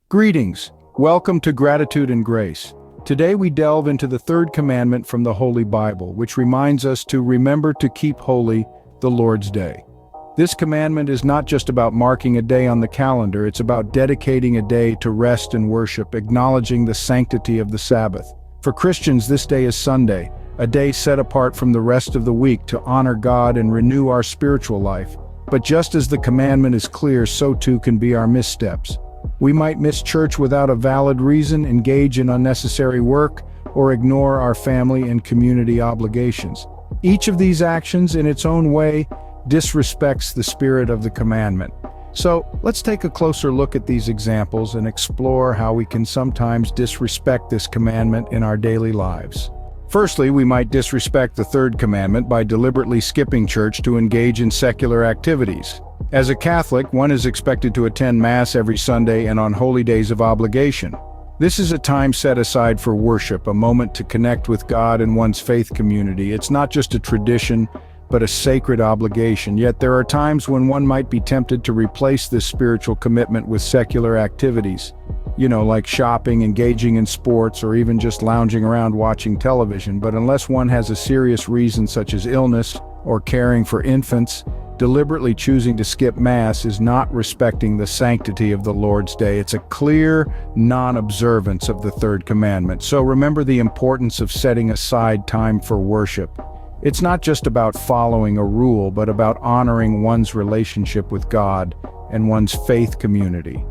Greetings. Welcome to Gratitude and Grace. Today we delve into the third commandment from the Holy Bible, which reminds us to remember to keep holy the Lord's Day. This commandment is not just about marking a day on the calendar, it's about dedicating a day to rest and worship, acknowledging the sanctity of the Sabbath. For Christians, this day is Sunday, a day set apart from the rest of the week to honor God and renew our spiritual life. But just as the commandment is clear, so too can be our missteps. We might miss church without a valid reason, engage in unnecessary work, or ignore our family and community obligations. Each of these actions, in its own way, disrespects the spirit of the commandment. So, let's take a closer look at these examples and explore how we can sometimes disrespect this commandment in our daily lives. Firstly, we might disrespect the third commandment by deliberately skipping church to engage in secular activities. As a Catholic, one is expected to attend Mass every Sunday and on holy days of obligation. This is a time set aside for worship, a moment to connect with God and one's faith community. It's not just a tradition, but a sacred obligation. Yet there are times when one might be tempted to replace this spiritual commitment with secular activities. Like shopping, engaging in sports, or even just lounging around watching television. But unless one has a serious reason such as illness or caring for infants, deliberately choosing to skip Mass is not respecting the sanctity of the Lord's Day. It's a clear non-observance of the third commandment. So remember the importance of setting aside time for worship. It's not just about following a rule, but about honoring one's relationship with God and one's faith community.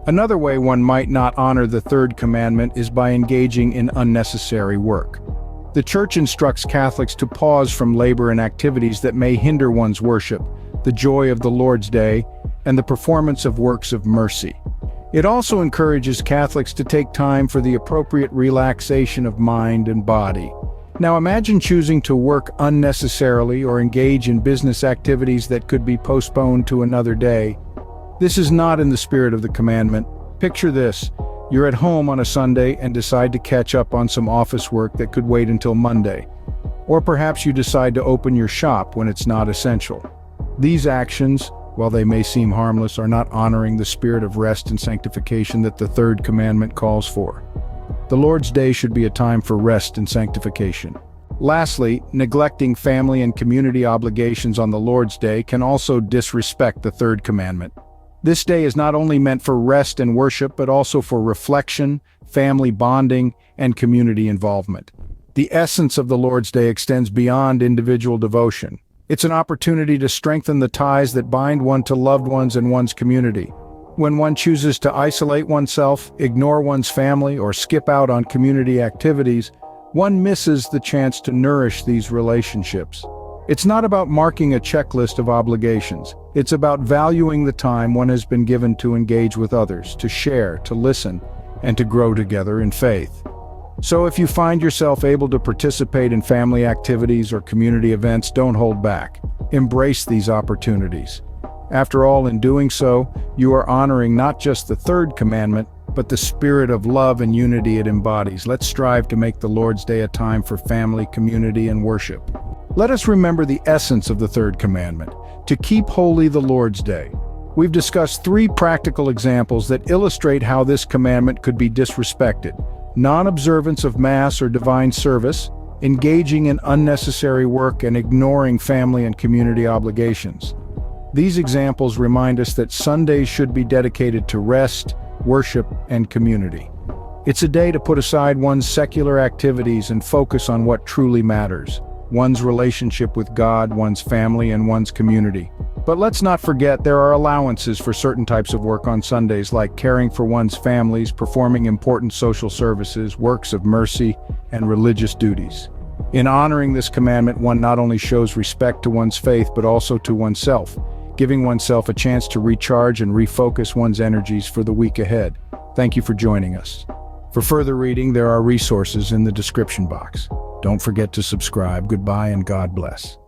Another way one might not honor the third commandment is by engaging in unnecessary work. The Church instructs Catholics to pause from labor and activities that may hinder one's worship, the joy of the Lord's Day, and the performance of works of mercy. It also encourages Catholics to take time for the appropriate relaxation of mind and body. Now imagine choosing to work unnecessarily or engage in business activities that could be postponed to another day. This is not in the spirit of the commandment. Picture this. You're at home on a Sunday and decide to catch up on some office work that could wait until Monday. Or perhaps you decide to open your shop when it's not essential. These actions, while they may seem harmless, are not honoring the spirit of rest and sanctification that the third commandment calls for. The Lord's Day should be a time for rest and sanctification. Lastly, neglecting family and community obligations on the Lord's Day can also disrespect the third commandment. This day is not only meant for rest and worship, but also for reflection, family bonding, and community involvement. The essence of the Lord's Day extends beyond individual devotion. It's an opportunity to strengthen the ties that bind one to loved ones and one's community. When one chooses to isolate oneself, ignore one's family, or skip out on community activities, one misses the chance to nourish these relationships. It's not about marking a checklist of obligations. It's about valuing the time one has been given to engage with others, to share, to listen, and to grow together in faith. So if you find yourself able to participate in family activities or community events, don't hold back. Embrace these opportunities. After all, in doing so, you are honoring not just the third commandment, but the spirit of love and unity it embodies. Let's strive to make the Lord's Day a time for family, community, and worship. Let us remember the essence of the third commandment, to keep holy the Lord's Day. We've discussed 3 practical examples that illustrate how this commandment could be disrespected: non-observance of Mass or divine service, engaging in unnecessary work, and ignoring family and community obligations. These examples remind us that Sundays should be dedicated to rest, worship, and community. It's a day to put aside one's secular activities and focus on what truly matters: one's relationship with God, one's family, and one's community. But let's not forget there are allowances for certain types of work on Sundays, like caring for one's families, performing important social services, works of mercy, and religious duties. In honoring this commandment, one not only shows respect to one's faith, but also to oneself, giving oneself a chance to recharge and refocus one's energies for the week ahead. Thank you for joining us. For further reading, there are resources in the description box. Don't forget to subscribe. Goodbye and God bless.